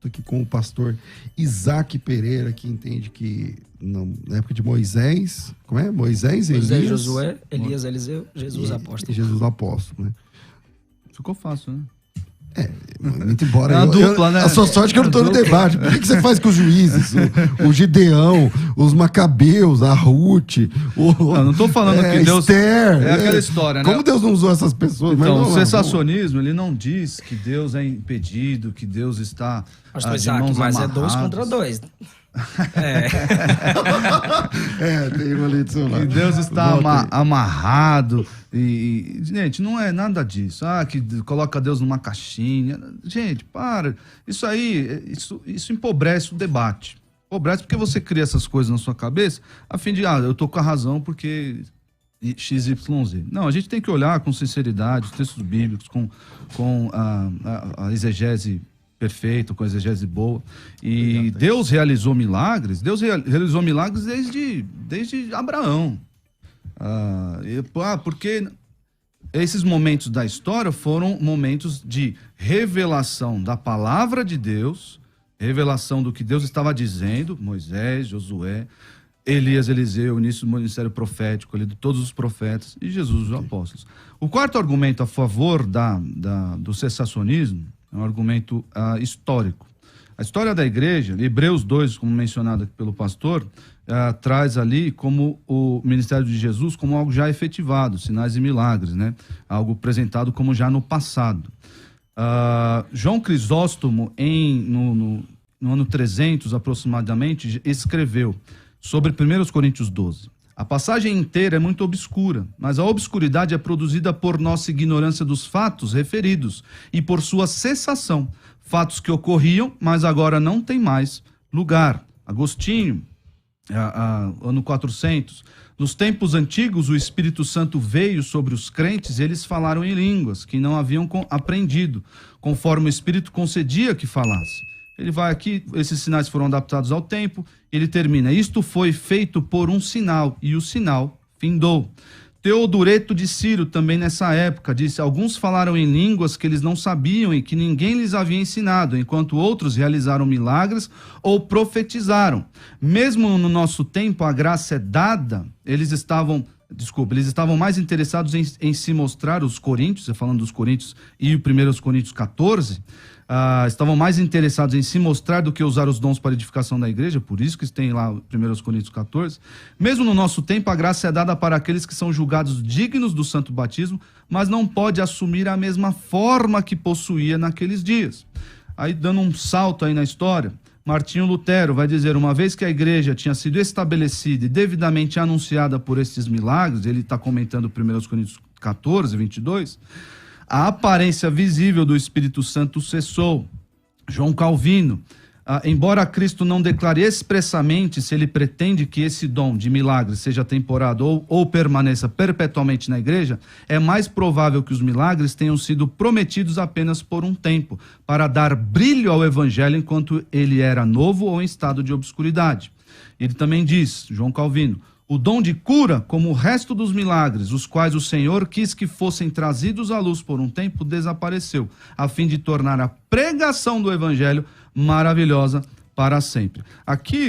Estou aqui com o pastor Isaac Pereira, que entende que na época de Moisés, como é? Moisés, Elias, Josué, Elias, Eliseu, Jesus apóstolo. Jesus apóstolo, né? Ficou fácil, né? Muito embora. É uma dupla, né? A sua sorte que eu não estou no debate. Por que você faz com os juízes? O Gideão, os Macabeus, a Ruth. Não estou falando que Deus. Esther, é aquela história, né? Como Deus não usou essas pessoas? Então, o sensacionismo, ele não diz que Deus é impedido, que Deus está. Mas é 2 contra 2. Tem uma ali do seu lado. Que Deus está amarrado. Gente, não é nada disso. Que coloca Deus numa caixinha. Gente, para. Isso aí, isso empobrece o debate. Empobrece porque você cria essas coisas na sua cabeça a fim de, eu tô com a razão porque XYZ. Não, a gente tem que olhar com sinceridade os textos bíblicos, com a exegese perfeito, com a exegese boa. E Deus realizou milagres. Deus realizou milagres desde Abraão. Porque esses momentos da história foram momentos de revelação da palavra de Deus, revelação do que Deus estava dizendo, Moisés, Josué, Elias, Eliseu, início do ministério profético ali, de todos os profetas, e Jesus, os apóstolos. O quarto argumento a favor do cessacionismo é um argumento histórico. A história da igreja, Hebreus 2, como mencionado aqui pelo pastor, traz ali como o ministério de Jesus como algo já efetivado, sinais e milagres, né? Algo apresentado como já no passado. João Crisóstomo, no ano 300 aproximadamente, escreveu sobre 1 Coríntios 12. A passagem inteira é muito obscura, mas a obscuridade é produzida por nossa ignorância dos fatos referidos e por sua cessação. Fatos que ocorriam, mas agora não tem mais lugar. Agostinho, ano 400. Nos tempos antigos, o Espírito Santo veio sobre os crentes e eles falaram em línguas que não haviam aprendido, conforme o Espírito concedia que falasse. Ele vai aqui, esses sinais foram adaptados ao tempo, ele termina, isto foi feito por um sinal, e o sinal findou. Teodoreto de Ciro, também nessa época, disse, alguns falaram em línguas que eles não sabiam e que ninguém lhes havia ensinado, enquanto outros realizaram milagres ou profetizaram. Mesmo no nosso tempo, a graça é dada, eles estavam mais interessados em se mostrar, os coríntios, falando dos coríntios e o 1 Coríntios 14, estavam mais interessados em se mostrar do que usar os dons para edificação da igreja, por isso que tem lá 1 Coríntios 14. Mesmo no nosso tempo, a graça é dada para aqueles que são julgados dignos do santo batismo, mas não pode assumir a mesma forma que possuía naqueles dias. Aí, dando um salto aí na história, Martinho Lutero vai dizer, uma vez que a igreja tinha sido estabelecida e devidamente anunciada por esses milagres, ele está comentando 1 Coríntios 14, 22, a aparência visível do Espírito Santo cessou. João Calvino, embora Cristo não declare expressamente se ele pretende que esse dom de milagre seja temporário ou permaneça perpetuamente na igreja, é mais provável que os milagres tenham sido prometidos apenas por um tempo, para dar brilho ao evangelho enquanto ele era novo ou em estado de obscuridade. Ele também diz, João Calvino, o dom de cura, como o resto dos milagres, os quais o Senhor quis que fossem trazidos à luz por um tempo, desapareceu, a fim de tornar a pregação do evangelho maravilhosa para sempre. Aqui,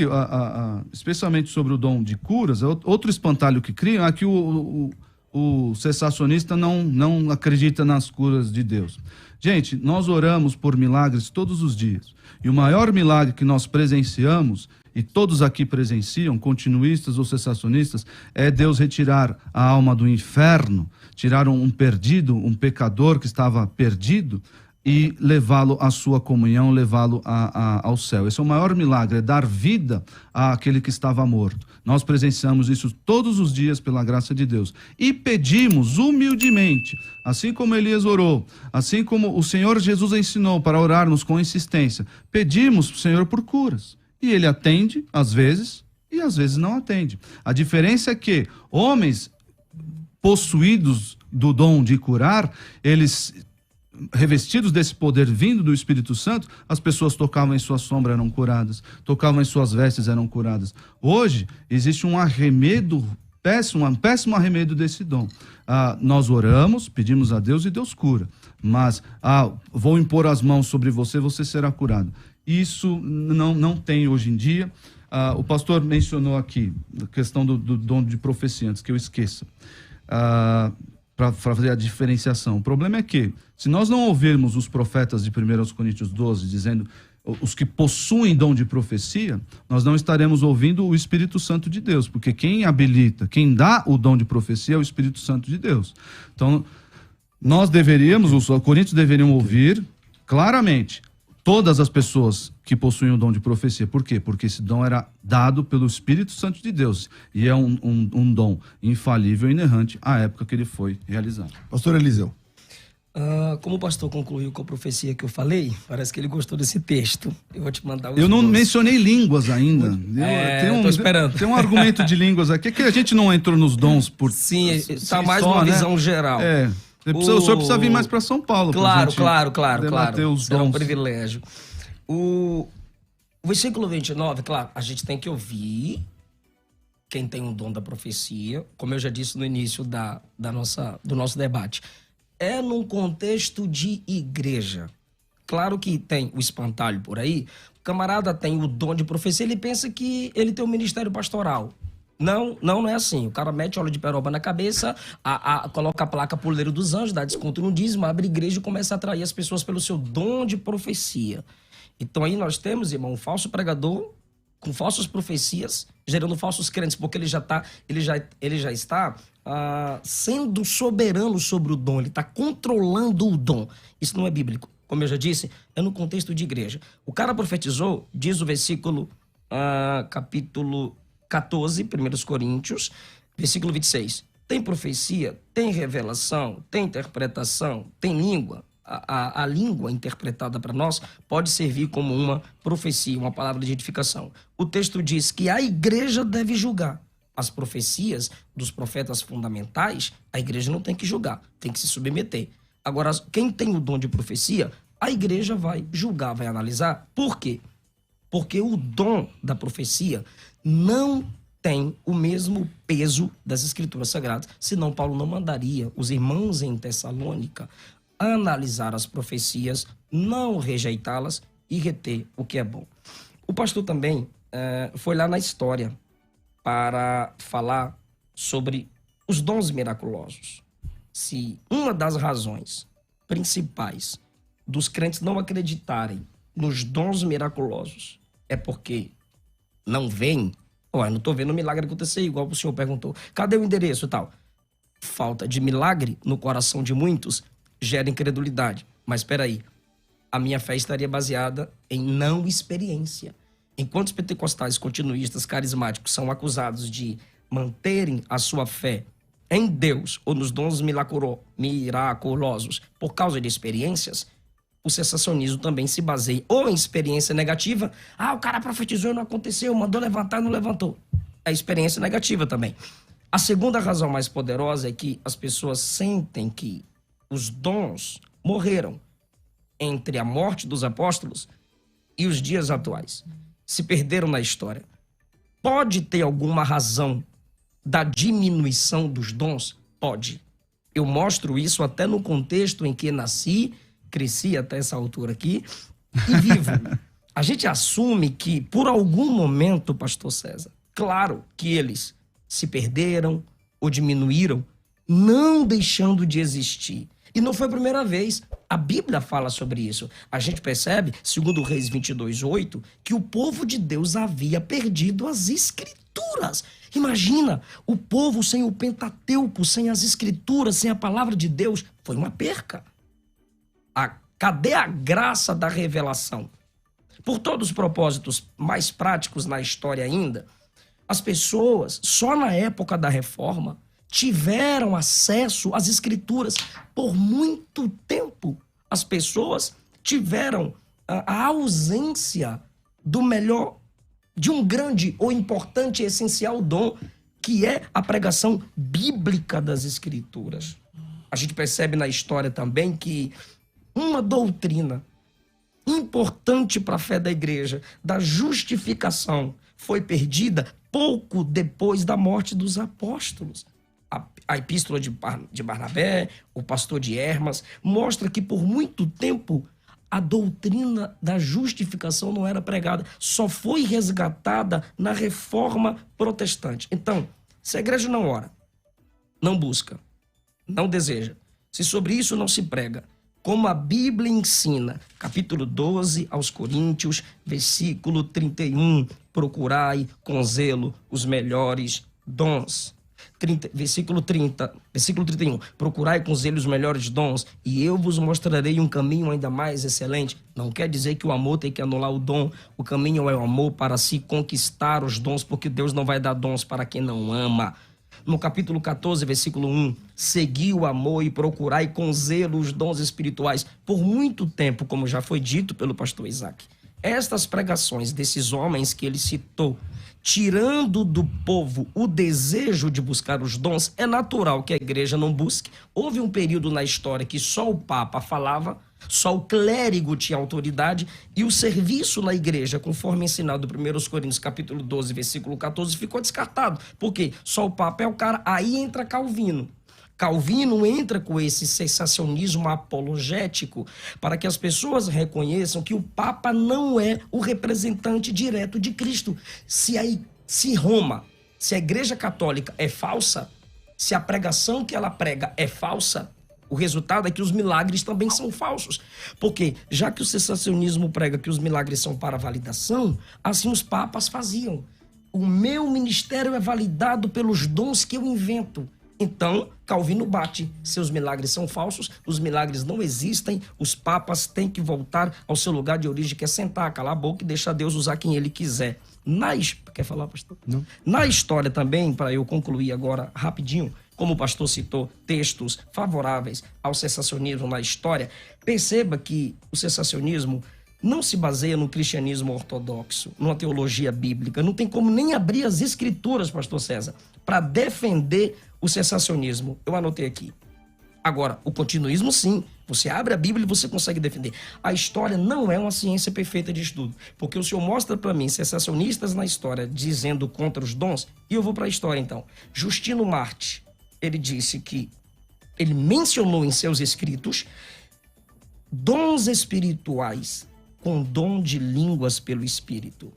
especialmente sobre o dom de curas, outro espantalho que criam é que o cessacionista não acredita nas curas de Deus. Gente, nós oramos por milagres todos os dias. E o maior milagre que nós presenciamos, e todos aqui presenciam, continuistas ou cessacionistas, é Deus retirar a alma do inferno, tirar um perdido, um pecador que estava perdido, e levá-lo à sua comunhão, levá-lo ao céu. Esse é o maior milagre, é dar vida àquele que estava morto. Nós presenciamos isso todos os dias pela graça de Deus. E pedimos humildemente, assim como Elias orou, assim como o Senhor Jesus ensinou para orarmos com insistência, pedimos para o Senhor por curas. E ele atende, às vezes, e às vezes não atende. A diferença é que homens possuídos do dom de curar, eles, revestidos desse poder vindo do Espírito Santo, as pessoas tocavam em sua sombra, eram curadas, tocavam em suas vestes, eram curadas. Hoje, existe um arremedo péssimo, um péssimo arremedo desse dom. Nós oramos, pedimos a Deus e Deus cura. Mas, vou impor as mãos sobre você, você será curado. Isso não tem hoje em dia. O pastor mencionou aqui a questão do dom de profecia, antes que eu esqueça, para fazer a diferenciação. O problema é que, se nós não ouvirmos os profetas de 1 Coríntios 12, dizendo os que possuem dom de profecia, nós não estaremos ouvindo o Espírito Santo de Deus, porque quem habilita, quem dá o dom de profecia é o Espírito Santo de Deus. Então, nós deveríamos, os coríntios deveriam ouvir claramente todas as pessoas que possuem o dom de profecia. Por quê? Porque esse dom era dado pelo Espírito Santo de Deus. E é um dom infalível e inerrante à época que ele foi realizado. Pastor Eliseu. Como o pastor concluiu com a profecia que eu falei, parece que ele gostou desse texto. Eu vou te mandar os Eu não mencionei línguas ainda. Tô esperando. Tem um argumento de línguas aqui que a gente não entrou nos dons por Sim, está mais só, uma visão geral. O senhor precisa vir mais para São Paulo. Claro. Os Será um dons. privilégio. O versículo 29, claro, a gente tem que ouvir quem tem um dom da profecia, como eu já disse no início do nosso debate. É num contexto de igreja. Claro que tem o espantalho por aí. O camarada tem o dom de profecia, ele pensa que ele tem um ministério pastoral. Não é assim. O cara mete óleo de peroba na cabeça, coloca a placa Poleiro dos Anjos, dá desconto no dízimo, abre igreja e começa a atrair as pessoas pelo seu dom de profecia. Então aí nós temos, irmão, um falso pregador com falsas profecias, gerando falsos crentes, porque ele já está sendo soberano sobre o dom, ele está controlando o dom. Isso não é bíblico. Como eu já disse, é no contexto de igreja. O cara profetizou, diz o versículo, capítulo 14, 1 Coríntios, versículo 26. Tem profecia, tem revelação, tem interpretação, tem língua. A língua interpretada para nós pode servir como uma profecia, uma palavra de edificação. O texto diz que a igreja deve julgar. As profecias dos profetas fundamentais, a igreja não tem que julgar, tem que se submeter. Agora, quem tem o dom de profecia, a igreja vai julgar, vai analisar. Por quê? Porque o dom da profecia não tem o mesmo peso das Escrituras Sagradas, senão Paulo não mandaria os irmãos em Tessalônica analisar as profecias, não rejeitá-las e reter o que é bom. O pastor também foi lá na história para falar sobre os dons miraculosos. Se uma das razões principais dos crentes não acreditarem nos dons miraculosos é porque não veem, não estou vendo o milagre acontecer, igual o senhor perguntou. Cadê o endereço e tal? Falta de milagre no coração de muitos gera incredulidade. Mas espera aí, a minha fé estaria baseada em não experiência. Enquanto os pentecostais, continuistas, carismáticos são acusados de manterem a sua fé em Deus ou nos dons miraculosos por causa de experiências, o sensacionismo também se baseia ou em experiência negativa. O cara profetizou e não aconteceu, mandou levantar e não levantou. É experiência negativa também. A segunda razão mais poderosa é que as pessoas sentem que os dons morreram entre a morte dos apóstolos e os dias atuais. Se perderam na história. Pode ter alguma razão da diminuição dos dons? Pode. Eu mostro isso até no contexto em que nasci, cresci até essa altura aqui e vivo. A gente assume que, por algum momento, pastor César, claro que eles se perderam ou diminuíram, não deixando de existir. E não foi a primeira vez. A Bíblia fala sobre isso. A gente percebe, segundo Reis 22:8, que o povo de Deus havia perdido as Escrituras. Imagina, o povo sem o Pentateuco, sem as Escrituras, sem a palavra de Deus, foi uma perca. Cadê a graça da revelação? Por todos os propósitos mais práticos na história ainda, as pessoas, só na época da Reforma, tiveram acesso às Escrituras por muito tempo. As pessoas tiveram a ausência do melhor, de um grande ou importante e essencial dom, que é a pregação bíblica das Escrituras. A gente percebe na história também que uma doutrina importante para a fé da igreja, da justificação, foi perdida pouco depois da morte dos apóstolos. A epístola de Barnabé, o pastor de Hermas, mostra que por muito tempo A doutrina da justificação não era pregada, só foi resgatada na reforma protestante. Então, se a igreja não ora, não busca, não deseja, se sobre isso não se prega, como a Bíblia ensina, capítulo 12 aos Coríntios, versículo 31, procurai com zelo os melhores dons. Versículo 31, procurai com zelo os melhores dons e eu vos mostrarei um caminho ainda mais excelente. Não quer dizer que o amor tem que anular o dom. O caminho é o amor para se conquistar os dons, porque Deus não vai dar dons para quem não ama. No capítulo 14, versículo 1, segui o amor e procurai com zelo os dons espirituais. Por muito tempo, como já foi dito pelo pastor Isaac, estas pregações desses homens que ele citou, tirando do povo o desejo de buscar os dons, é natural que a igreja não busque. Houve um período na história que só o Papa falava, só o clérigo tinha autoridade e o serviço na igreja, conforme ensinado em 1 Coríntios capítulo 12, versículo 14, ficou descartado. Por quê? Só o Papa é o cara. Aí entra Calvino. Calvino entra com esse sensacionismo apologético para que as pessoas reconheçam que o Papa não é o representante direto de Cristo. Se Roma, se a Igreja Católica é falsa, se a pregação que ela prega é falsa, o resultado é que os milagres também são falsos. Porque, já que o sensacionismo prega que os milagres são para validação, assim os papas faziam. O meu ministério é validado pelos dons que eu invento. Então, Calvino bate. Seus milagres são falsos, os milagres não existem, os papas têm que voltar ao seu lugar de origem, que é sentar, calar a boca e deixar Deus usar quem ele quiser. Quer falar, pastor? Não. Na história também, para eu concluir agora rapidinho, como o pastor citou, textos favoráveis ao sensacionismo na história, perceba que o sensacionismo não se baseia no cristianismo ortodoxo, numa teologia bíblica. Não tem como nem abrir as escrituras, pastor César, para defender o sensacionismo. Eu anotei aqui. Agora, o continuismo, sim. Você abre a Bíblia e você consegue defender. A história não é uma ciência perfeita de estudo. Porque o senhor mostra para mim sensacionistas na história dizendo contra os dons, e eu vou para a história, então. Justino Marte, ele disse que ele mencionou em seus escritos dons espirituais com dom de línguas pelo Espírito.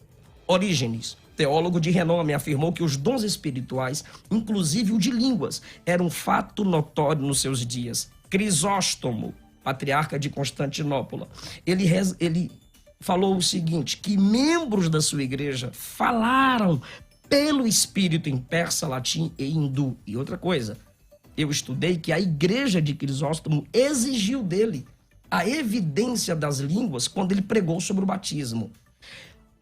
Orígenes, teólogo de renome, afirmou que os dons espirituais, inclusive o de línguas, era um fato notório nos seus dias. Crisóstomo, patriarca de Constantinopla, ele falou o seguinte, que membros da sua igreja falaram pelo Espírito em persa, latim e hindu. E outra coisa, eu estudei que a igreja de Crisóstomo exigiu dele a evidência das línguas quando ele pregou sobre o batismo.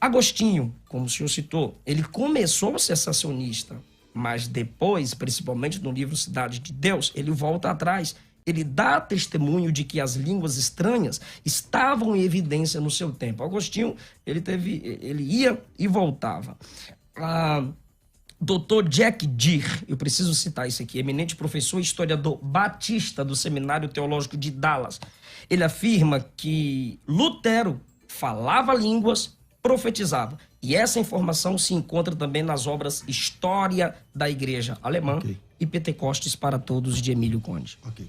Agostinho, como o senhor citou, ele começou sensacionista, mas depois, principalmente no livro Cidade de Deus, ele volta atrás. Ele dá testemunho de que as línguas estranhas estavam em evidência no seu tempo. Agostinho, ele ia e voltava. Dr. Jack Deere, eu preciso citar isso aqui, eminente professor e historiador batista do Seminário Teológico de Dallas. Ele afirma que Lutero falava línguas, profetizava. E essa informação se encontra também nas obras História da Igreja Alemã e Pentecostes para Todos, de Emílio Conde. Ok.